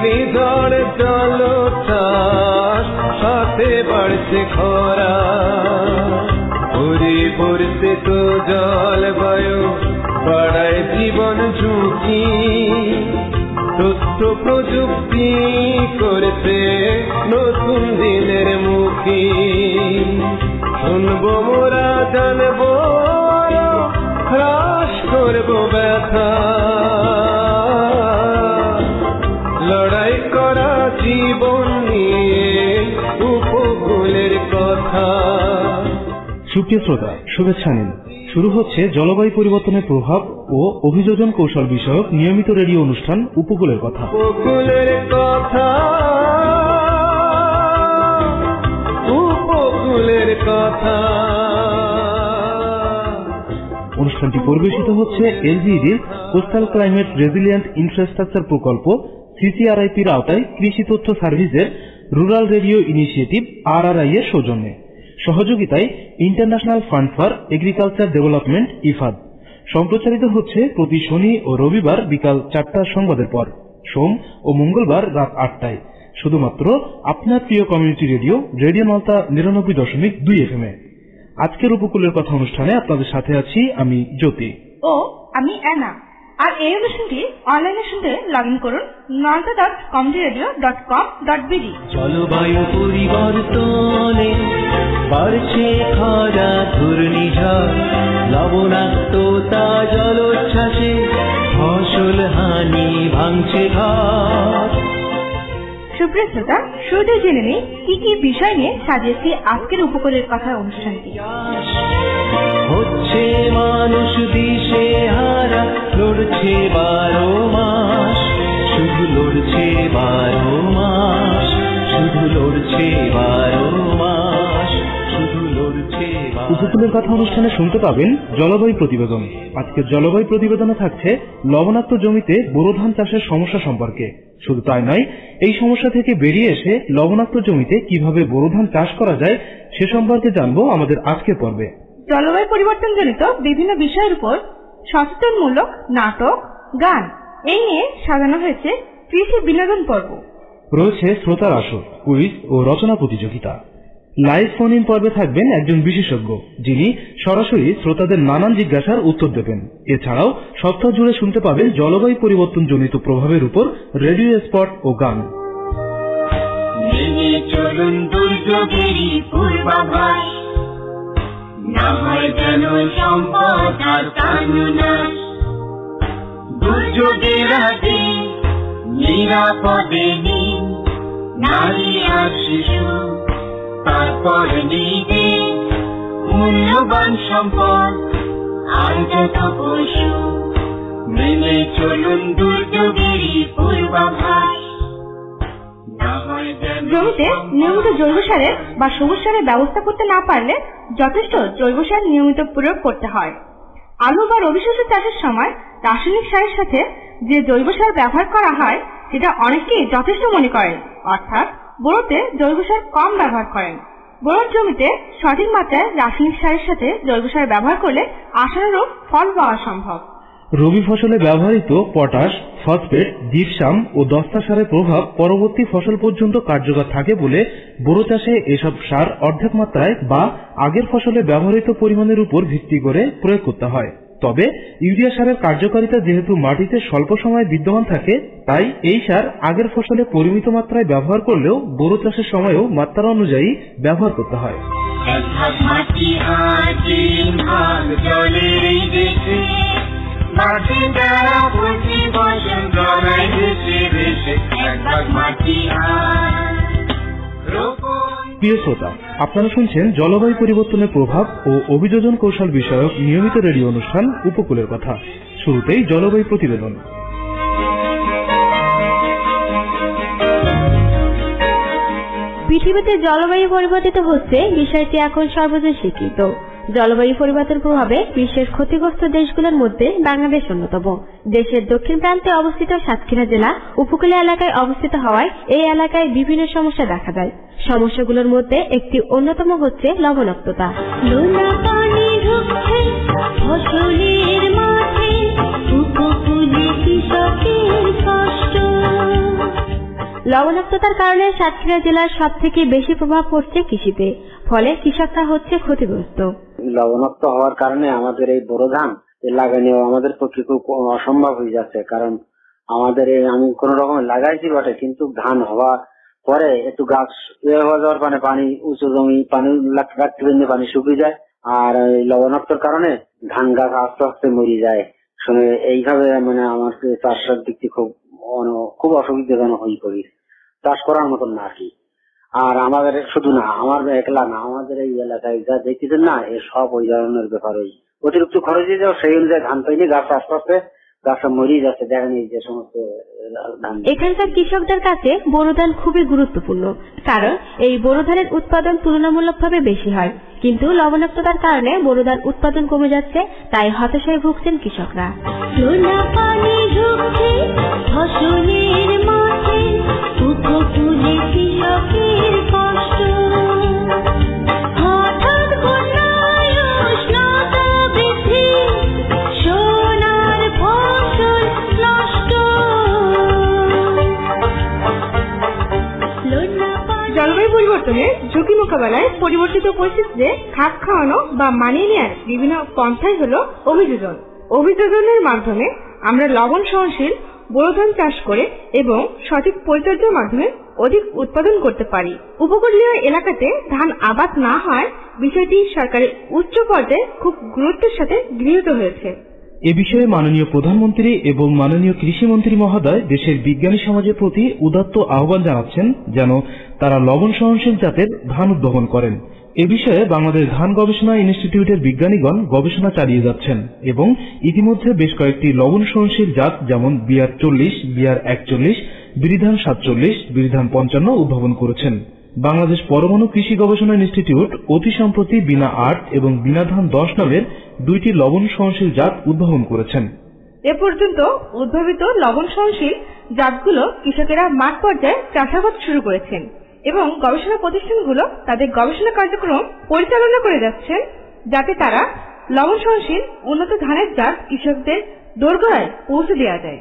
ঘূর্ণিঝড় জলোচ্ছ্বাস, সাথে বাড়ছে খরা, পরিবর্তে তো জলবায়ু বাড়ায় জীবন ঝুঁকি। তথ্য প্রযুক্তি করছে নতুন দিনের মুখী, শুনবো মোরা জানবো হ্রাস করবো ব্যথা, লড়াই করা জীবন নিয়ে উপকূলের কথা। সুপ্রিয় শ্রোতা, শুভেচ্ছা নিন। শুরু হচ্ছে জলবায়ু পরিবর্তনের প্রভাব ও অভিযোজন কৌশল বিষয়ক নিয়মিত রেডিও অনুষ্ঠান উপকূলের কথা। উপকূলের কথা, উপকূলের কথা। অনুষ্ঠানটি পরিবেশিত হচ্ছে এলজিইডির কোস্টাল ক্লাইমেট রেজিলিয়েন্ট ইনফ্রাস্ট্রাকচার প্রকল্প সিসিআরআইপির আওতায় কৃষি তথ্য সার্ভিসের রুরাল রেডিও ইনিশিয়েটিভ RRI এর সৌজন্যে, সহযোগিতায় international fund for agriculture development IFAD। সম্প্রচারিত হচ্ছে প্রতি শনি ও রবিবার বিকাল 4টার সংবাদের পর, সোম ও মঙ্গলবার রাত 8টায়, শুধুমাত্র আপনার প্রিয় কমিউনিটি রেডিও রেডিও মালতা 99.2 FM এ। আজকের উপকূলের কথা অনুষ্ঠানে আপনাদের সাথে আছি আমি জ্যোতি ও আমি অ্যানা। আর এই অনুষ্ঠানটি অনলাইনে শুনতে লগ ইন করুন malta.communitiradio.com.bd। জলবায়ু পরিবর্তনে বাড়ছে খরা, ঘূর্ণিঝড়, লবণাক্ততা, জলোচ্ছ্বাসে ফসল হানি, ভাঙছে ঘর। সুপ্রিয় শ্রোতা, শুরুতে জেনে নিই কি কি বিষয় নিয়ে সাজিয়েছি আজকের উপকূলের কথা অনুষ্ঠানটি। হচ্ছে মানুষ দিশে হারা, লড়ছে 12 মাস, শুধু লড়ছে 12 মাস, শুধু লড়ছে 12 মাস, শুধু লড়ছে। উপকূলের কথা অনুষ্ঠানে শুনতে পাবেন জলবায়ু প্রতিবেদন। আজকের জলবায়ু প্রতিবেদনে থাকছে লবণাক্ত জমিতে বোরো ধান চাষের সমস্যা সম্পর্কে। শুধু তাই নয়, এই সমস্যা থেকে বেরিয়ে এসে লবণাক্ত জমিতে কিভাবে বোরো ধান চাষ করা যায় সে সম্পর্কে জানবো আমাদের আজকের পর্বে। জলবায়ু পরিবর্তন জনিত বিভিন্ন বিষয়ের উপর সচেতনমূলক নাটক, গান এই নিয়ে সাজানো হয়েছে কৃষি বিনোদন পর্ব। রয়েছে শ্রোতার আসর, কুইজ ও রচনা প্রতিযোগিতা। লাইভ ফোন ইন পর্বে থাকবেন একজন বিশেষজ্ঞ, যিনি সরাসরি শ্রোতাদের নানান জিজ্ঞাসার উত্তর দেবেন। এছাড়াও সপ্তাহ জুড়ে শুনতে পাবেন জলবায়ু পরিবর্তন জনিত প্রভাবের উপর রেডিও স্পট ও গান। চলুন দুর্যোগেরই পূর্বাভাস, না হয় যেন সম্পদ আর তানুনাশ, দুর্যোগের আগে নিরাপদে নিন নারী আর শিশু, তারপর নিজে মূল্যবান সম্পদ আর যত পশু, মেনে চলুন দুর্যোগেরই পূর্বাভাস। জমিতে নিয়মিত জৈব সারের বা সবুজ সারের ব্যবস্থা করতে না পারলে যথেষ্ট জৈব সার নিয়মিত প্রয়োগ করতে হয়। আলু বা রবি শস্য চাষের সময় রাসায়নিক সারের সাথে যে জৈব সার ব্যবহার করা হয় সেটা অনেকেই যথেষ্ট মনে করেন, অর্থাৎ বোরোতে জৈব সার কম ব্যবহার করেন। বোরোর জমিতে সঠিক মাত্রায় রাসায়নিক সারের সাথে জৈব সার ব্যবহার করলে আশানুরূপ ফল পাওয়া সম্ভব। রবি ফসলে ব্যবহৃত পটাশ, ফসফেট, জিপসাম ও দস্তা সারের প্রভাব পরবর্তী ফসল পর্যন্ত কার্যকর থাকে বলে বোরো চাষে এসব সার অর্ধেক মাত্রায় বা আগের ফসলে ব্যবহৃত পরিমাণের উপর ভিত্তি করে প্রয়োগ করতে হয়। তবে ইউরিয়া সারের কার্যকারিতা যেহেতু মাটিতে স্বল্প সময় বিদ্যমান থাকে, তাই এই সার আগের ফসলে পরিমিত মাত্রায় ব্যবহার করলেও বোরো চাষের সময়ও মাত্রা অনুযায়ী ব্যবহার করতে হয়। প্রিয় শ্রোতা, আপনারা শুনছেন জলবায়ু পরিবর্তনের প্রভাব ও অভিযোজন কৌশল বিষয়ক নিয়মিত রেডিও অনুষ্ঠান উপকূলের কথা। শুরুতেই জলবায়ু প্রতিবেদন। পৃথিবীতে জলবায়ু পরিবর্তিত হচ্ছে, বিষয়টি এখন সর্বজন স্বীকৃত। জলবায়ু পরিবর্তনের প্রভাবে বিশ্বের ক্ষতিগ্রস্ত দেশগুলোর মধ্যে বাংলাদেশ অন্যতম। দেশের দক্ষিণ প্রান্তে অবস্থিত সাতক্ষীরা জেলা উপকূলীয় এলাকায় অবস্থিত হওয়ায় এই এলাকায় বিভিন্ন সমস্যা দেখা যায়। সমস্যাগুলোর মধ্যে একটি অন্যতম হচ্ছে লবণাক্ততা। লবণাক্ততার কারণে সাতক্ষীরা জেলার সব থেকে বেশি প্রভাব পড়ছে কৃষিতে, ফলে কৃষকরা হচ্ছে ক্ষতিগ্রস্ত। লবণাক্ত হওয়ার কারণে আমাদের এই বোরো ধান লাগানো আমাদের পক্ষে খুব অসম্ভব হয়ে যাচ্ছে, কারণ আমাদের আমি কোন রকম লাগাইছি বটে, কিন্তু ধান হওয়া পরে একটু গাছ হয়ে যাওয়ার মানে পানি উঁচু জমি পানি রাখতে পানি শুকিয়ে যায়, আর লবণাক্তর কারণে ধান গাছ আস্তে আস্তে মরে যায়। এইভাবে মানে আমার চাষের দিক থেকে খুব অসুবিধাজনক হয়ে পড়ি, চাষ করার মতন না আর কি। আর আমাদের শুধু না, আমার একলা না, আমাদের এই এলাকায় যা দেখতেছেন না, এ সব ওই ধরনের ব্যাপার। ওই অতিরিক্ত খরচ দিয়ে যাও, সেই অনুযায়ী ধান পাইনি, গাছ আস্তে আস্তে গাছটা মরিয়ে যাচ্ছে। দেখেন এই যে সমস্ত ধান। এখানকার কৃষকদের কাছে বোরো ধান খুবই গুরুত্বপূর্ণ, কারণ এই বোরো ধানের উৎপাদন তুলনামূলকভাবে বেশি হয়। কিন্তু লবণাক্ততার কারণে বোরো ধান উৎপাদন কমে যাচ্ছে, তাই হতাশায় ভুগছেন কৃষকরা। জলবায়ু পরিবর্তনের ঝুঁকি মোকাবেলায় পরিবর্তিত পরিস্থিতিতে খাপ খাওয়ানো বা মানিয়ে নেওয়ার বিভিন্ন পন্থাই হলো অভিযোজন। অভিযোজনের মাধ্যমে আমরা লবণ সহনশীল বোরো ধান চাষ করে এবং সঠিক পরিচর্যার মাধ্যমে অধিক উৎপাদন করতে পারি। উপকূলীয় এলাকাতে ধান আবাদ না হয় বিষয়টি সরকারের উচ্চ পর্যায়ে খুব গুরুত্বের সাথে গৃহীত হয়েছে। এ বিষয়ে মাননীয় প্রধানমন্ত্রী এবং মাননীয় কৃষিমন্ত্রী মহোদয় দেশের বিজ্ঞানী সমাজের প্রতি উদাত্ত আহ্বান জানাচ্ছেন যেন তারা লবণ সহনশীল জাতের ধান উদ্ভাবন করেন। এ বিষয়ে বাংলাদেশ ধান গবেষণা ইনস্টিটিউটের বিজ্ঞানীগণ গবেষণা চালিয়ে যাচ্ছেন এবং ইতিমধ্যে বেশ কয়েকটি লবণ সহনশীল জাত যেমন বিআর 40, বিআর 41, বিরিধান 47, বিরিধান 55 উদ্ভাবন করেছেন। বাংলাদেশ পরমাণু কৃষি গবেষণা ইনস্টিটিউট অতি সম্প্রতি বিনা 8 এবং বিনা ধান 10 নামের 2টি লবণ সহনশীল জাত উদ্ভাবন করেছেন। এ পর্যন্ত উদ্ভাবিত লবণ সহনশীল জাতগুলো কৃষকেরা মাঠ পর্যায়ে চাষাবাদ শুরু করেছেন এবং গবেষণা প্রতিষ্ঠানগুলো তাদের গবেষণা কার্যক্রম পরিচালনা করে যাচ্ছেন, যাতে তারা লবণ সহনশীল উন্নত ধানের জাত কৃষকদের দোরগোড়ায় পৌঁছে দেওয়া যায়।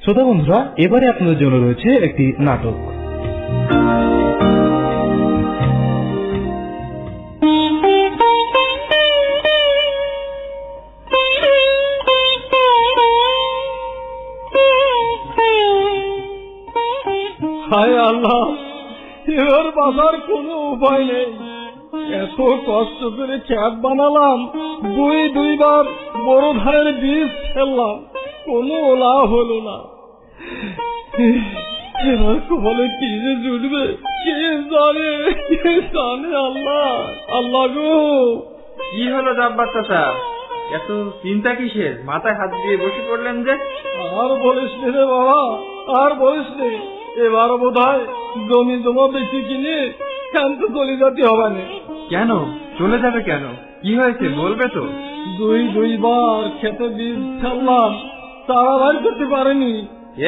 শ্রোতা বন্ধুরা, এবারে আপনাদের জন্য রয়েছে একটি নাটক। হায় আল্লাহ, এবার বাঁচার কোনো উপায় নেই। এত কষ্ট করে খ্যাত বানালাম, দুইবার বড় ধানের বীজ ফেললাম, কোনো লাভ হলো না। এবার কপালে কি যে জুটবে কে জানে, আল্লাহ আল্লাহ গো। কি হলো জব্বার চাচা, এত চিন্তা কিসের? মাথায় হাত দিয়ে বসে পড়লেন যে? আর বলিস নি রে বাবা, আর বলিস নি। এবার বোধ হয় জমি জমা বেশি কিনে তো চলে যেতে হবে না। কেন চলে যাবে কেন? কি হয়েছে বলবে তো? দুইবার খেতে বীজ ফেললাম, চারা বার করতে পারেনি।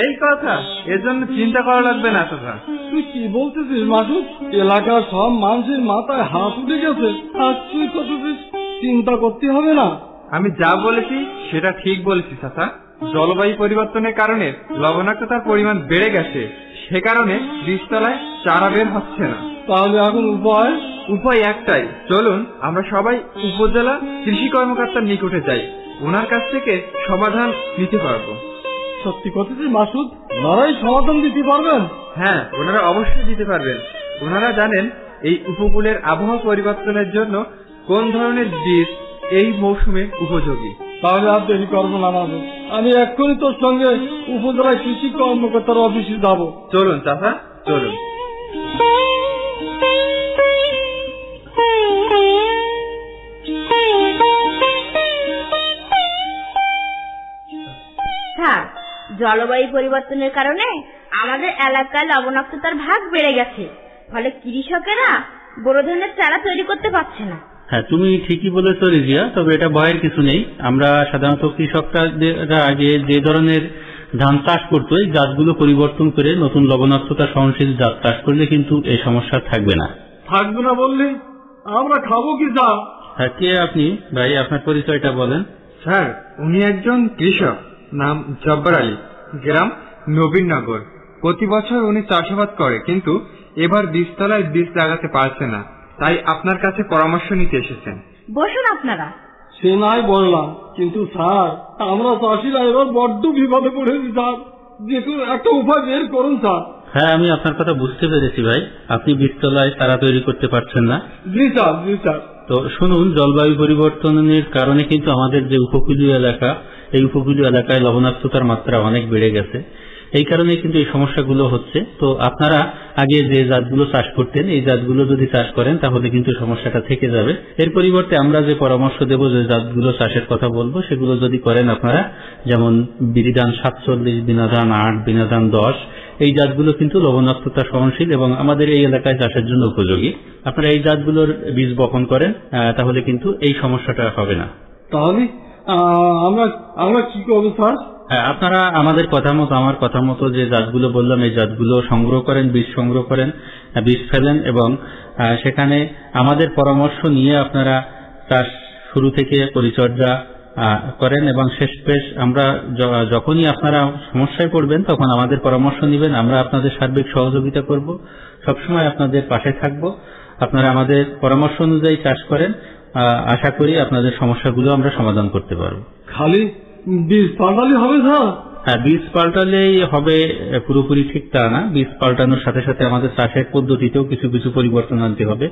এই কথা, এর জন্য চিন্তা করা লাগবে না চাচা। তুই কি বলতেছিস মাসুদ? এলাকার সব মানুষের মাথায় হাত উঠে গেছে, আর তুই করতেছিস চিন্তা করতে হবে না। আমি যা বলেছি সেটা ঠিক বলেছি চাচা। জলবায়ু পরিবর্তনের কারণে লবণাক্ততার পরিমাণ বেড়ে গেছে, সে কারণে বীজতলায় চারা বের হচ্ছে না। তাহলে এখন উপায় একটাই, চলুন আমরা সবাই উপজেলা কৃষি কর্মকর্তার নিকটে যাই, ওনার কাছ থেকে সমাধান নিতে পারবো। সত্যি কথাটি মাসুদ, ওনারাই সমাধান দিতে পারবেন? হ্যাঁ, ওনারা অবশ্যই দিতে পারবেন। ওনারা জানেন এই উপকূলের আবহাওয়া পরিবর্তনের জন্য কোন ধরনের বীজ এই মৌসুমে উপযোগী। তাহলে আর দেরি করবো না মাসুদ, আমি এক্ষুনি তোর সঙ্গে উপজেলা কৃষি কর্মকর্তার অফিসে যাব। চলুন চাচা, চলুন। হ্যাঁ, জলবায়ু পরিবর্তনের কারণে আমাদের এলাকায় লবণাক্ততার ভাগ বেড়ে গেছে, ফলে কৃষকেরা বোরো ধানের চারা তৈরি করতে পারছে না। হ্যাঁ, তুমি ঠিকই বলেছ রিজিয়া, তবে এটা ভয়ের কিছু নেই। আমরা সাধারণত কৃষকরা আগে যে ধরনের ধান চাষ করতো, এই জাতগুলো পরিবর্তন করে নতুন লবণাক্ততা সহনশীল জাত চাষ করলে কিন্তু এই সমস্যা থাকবে না। থাকবে না বললে আমরা খাবো কি জাত? হ্যাঁ, কে আপনি ভাই? আপনার পরিচয়টা বলেন। স্যার, উনি একজন কৃষক, নাম জব্বার আলী, গ্রাম নবীননগর, প্রতি বছর উনি চাষাবাদ করে, কিন্তু এবার বীজতলায় বীজ লাগাতে পারছে না, তাই আপনার কাছে পরামর্শ নিতে এসেছেন। বসুন আপনারা। সে নাই বললাম, কিন্তু স্যার আমরা চাষিরা এবার বড্ড বিপদে পড়েছি স্যার, যে কোনো একটা উপায় বের করুন স্যার। হ্যাঁ, আমি আপনার কথা বুঝতে পেরেছি ভাই, আপনি বীজতলায় চারা তৈরি করতে পারছেন না। জি স্যার, জি স্যার। তো শুনুন, জলবায়ু পরিবর্তনের কারণে কিন্তু আমাদের যে উপকূলীয় এলাকা, এই উপকূলীয় এলাকায় লবণাক্ততার মাত্রা অনেক বেড়ে গেছে। এই কারণে কিন্তু এই সমস্যাগুলো হচ্ছে। তো আপনারা আগে যে জাতগুলো চাষ করতেন, এই জাতগুলো যদি চাষ করেন তাহলে কিন্তু সমস্যাটা থেকে যাবে। এর পরিবর্তে আমরা যে পরামর্শ দেব, যে জাতগুলো চাষের কথা বলবো, সেগুলো যদি করেন আপনারা, যেমন বিধান 47, বিধান 8, বিধান 10, এই জাতগুলো কিন্তু লবণাক্ততা সহনশীল এবং আমাদের এই এলাকায় চাষের জন্য উপযোগী। আপনারা এই জাতগুলোর বীজ বপন করেন, তাহলে কিন্তু এই সমস্যাটা হবে না। তাহলে আমরা কি করবো স্যার? আপনারা আমাদের কথা মতো, আমার কথা মতো যে জাতগুলো বললাম, এই জাতগুলো সংগ্রহ করেন, বীজ সংগ্রহ করেন, বীজ ফেলেন এবং সেখানে আমাদের পরামর্শ নিয়ে আপনারা চাষ শুরু থেকে পরিচর্যা করেন এবং শেষ পেশ আমরা যখনই আপনারা সমস্যায় পড়বেন তখন আমাদের পরামর্শ নেবেন। আমরা আপনাদের সার্বিক সহযোগিতা করব, সবসময় আপনাদের পাশে থাকব। আপনারা আমাদের পরামর্শ অনুযায়ী চাষ করেন, আশা করি আপনাদের সমস্যাগুলো আমরা সমাধান করতে পারব। খালি বীজ পাল্টালে হবে স্যার? হ্যাঁ, বীজ পাল্টালেই হবে পুরোপুরি ঠিক তা না। বীজ পাল্টানোর সাথে সাথে আমাদের চাষের পদ্ধতিতেও কিছু কিছু পরিবর্তন আনতে হবে।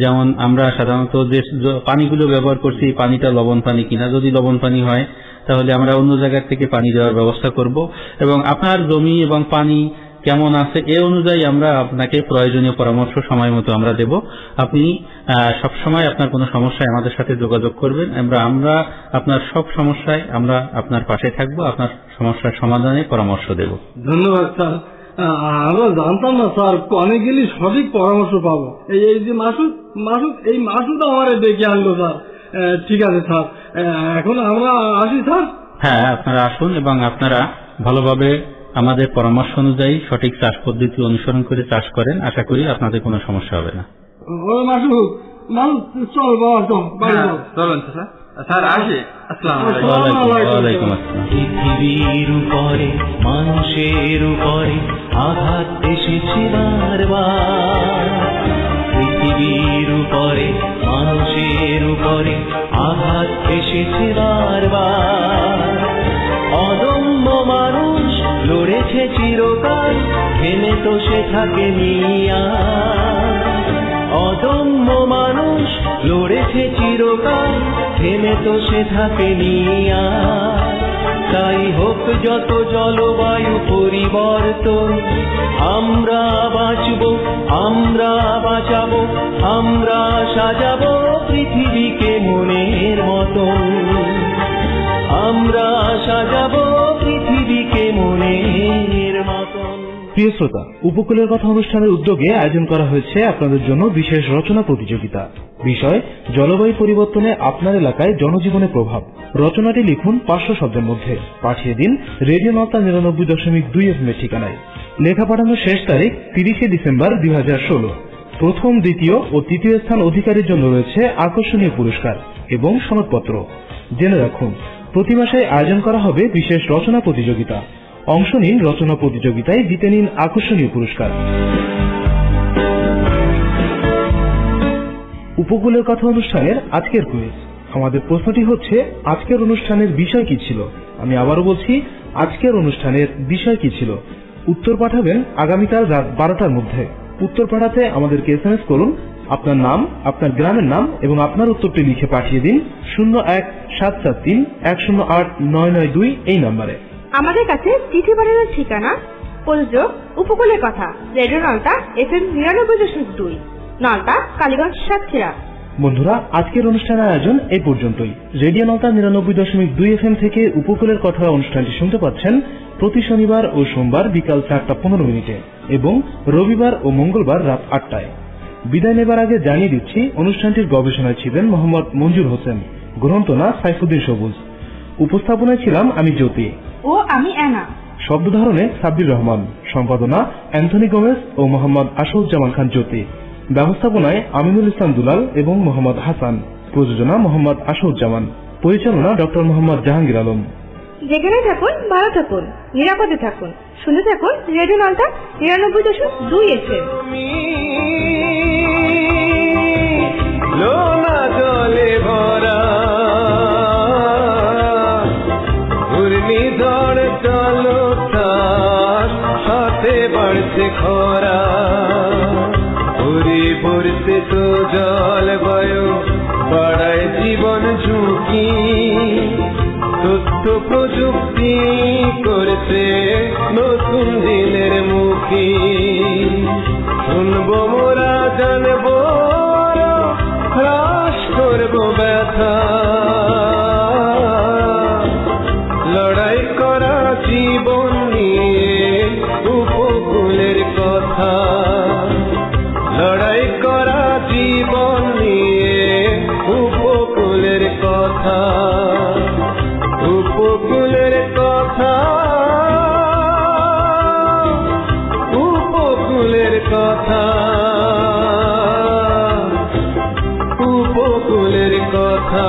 যেমন আমরা সাধারণত যে পানিগুলো ব্যবহার করছি, পানিটা লবণ পানি কিনা, যদি লবণ পানি হয় তাহলে আমরা অন্য জায়গা থেকে পানি দেওয়ার ব্যবস্থা করব এবং আপনার জমি এবং পানি কেমন আছে এ অনুযায়ী আমরা আপনাকে প্রয়োজনীয় পরামর্শ সময় মতো আমরা দেব। আপনি সবসময় আপনার কোনো সমস্যায় আমাদের সাথে যোগাযোগ করবেন, আমরা আপনার সব সমস্যায় আমরা আপনার পাশে থাকবো, আপনার সমস্যার সমাধানে পরামর্শ দেব। ধন্যবাদ স্যার। আমরা জানতাম না স্যার, কনে গেলে সঠিক পরামর্শ পাবো। এই যে মাসুদ এই মাসুদ আমার ডেকে আনলো স্যার। ঠিক আছে স্যার, এখন আমরা আসি স্যার। হ্যাঁ, আপনারা আসুন এবং আপনারা ভালোভাবে আমাদের পরামর্শ অনুযায়ী সঠিক চাষ পদ্ধতি অনুসরণ করে চাষ করেন, আশা করি আপনাদের কোনো সমস্যা হবে না। চল বাবা, চলুন স্যার, আসি। ওয়ালাইকুম আসসালাম। পৃথিবীর উপরে মানুষের উপরে আঘাত এসেছে বারবার, পৃথিবীর উপরে মানুষের উপরে আঘাত এসেছে বারবার। অদম্য মানুষ লড়েছে চিরকাল, থেমে তো সে থাকেনি আর। অদম্য মানুষ লড়েছে চিরকাল, থেমে তো সে থাকেনি আর। তাই হোক যত জলবায়ু পরিবর্তন, আমরা বাঁচব, আমরা বাঁচাবো, আমরা সাজাবো পৃথিবীকে মনের মতন, আমরা সাজাবো পৃথিবীকে মনের মতন। প্রিয় শ্রোতা, উপকূলের কথা অনুষ্ঠানের উদ্যোগে আয়োজন করা হয়েছে আপনাদের জন্য বিশেষ রচনা প্রতিযোগিতা। বিষয় জলবায়ু পরিবর্তনে আপনার এলাকায় জনজীবনের প্রভাব। রচনাটি লিখুন 500 শব্দের মধ্যে, পাঠিয়ে দিন রেডিও নলতা 99.2 FM এর ঠিকানায়। লেখা পাঠানোর শেষ তারিখ 30 ডিসেম্বর 2016। প্রথম, দ্বিতীয় ও তৃতীয় স্থান অধিকারীর জন্য রয়েছে আকর্ষণীয় পুরস্কার এবং সনদপত্র। জেনে রাখুন, প্রতি মাসে আয়োজন করা হবে বিশেষ রচনা প্রতিযোগিতা। অংশ নিন রচনা প্রতিযোগিতায়, জিতে নিন আকর্ষণীয় পুরস্কার। উপকূলের কথা অনুষ্ঠানের আজকের কুইজ। আমাদের প্রশ্নটি হচ্ছে, আজকের অনুষ্ঠানের বিষয় কি ছিল? আমি আবারও বলছি, আজকের অনুষ্ঠানের বিষয় কি ছিল? উত্তর পাঠাবেন আগামীকাল রাত 12টার মধ্যে। উত্তর পাঠাতে আমাদেরকে SMS করুন আপনার নাম, আপনার গ্রামের নাম এবং আপনার উত্তরটি লিখে পাঠিয়ে দিন 01-743-108-992 এই নম্বরে। আমাদের কাছে চিঠি পাঠানোর ঠিকানা, প্রযোজক উপকূলের কথা, রেডিও নলতা FM 99.2, নলতা, কালীগঞ্জ, সাতক্ষীরা। বন্ধুরা, আজকের অনুষ্ঠানের আয়োজন এই পর্যন্তই। রেডিও নলতা 99.2 FM থেকে উপকূলের কথা অনুষ্ঠানটি শুনতে পাচ্ছেন প্রতি শনিবার ও সোমবার বিকাল 4:15 এবং রবিবার ও মঙ্গলবার রাত 8টায়। বিদায় নেবার আগে জানিয়ে দিচ্ছি, অনুষ্ঠানটির গবেষণায় ছিলেন মোহাম্মদ মঞ্জুর হোসেন, গ্রন্থনা সাইফুদ্দিন সবুজ, উপস্থাপনায় ছিলাম আমি জ্যোতি ও আমি অ্যানা, শব্দ ধারণে সাব্বির রহমান, সম্পাদনা অ্যান্থনি গোমেজ ও মোহাম্মদ আশরুজ্জামান খান জ্যোতি, ব্যবস্থাপনায় আমিনুল ইসলাম দুলাল এবং মোহাম্মদ হাসান, প্রযোজনা মোহাম্মদ আশরুজ্জামান, পরিচালনা ডক্টর মোহাম্মদ জাহাঙ্গীর আলম। যেখানে থাকুন ভালো থাকুন, নিরাপদে থাকুন। শুনে থাকুন রেডিও মালটা 99.2 FM। লোনা জলে ভরা ঘূর্ণিঝড় চলো তার সাথে বাড়ছে খরা পড়তে তো জলবায়ু বাড়ায় জীবন ঝুঁকি তথ্য প্রযুক্তি করছে নতুন দিনের মুখী শুনবো মোরা জানবো হ্রাস করবো ব্যথা লড়াই করা জীবন নিয়ে উপকূলের কথা লড়াই করা জীবন নিয়ে উপকূলের কথা উপকূলের কথা উপকূলের কথা উপকূলের কথা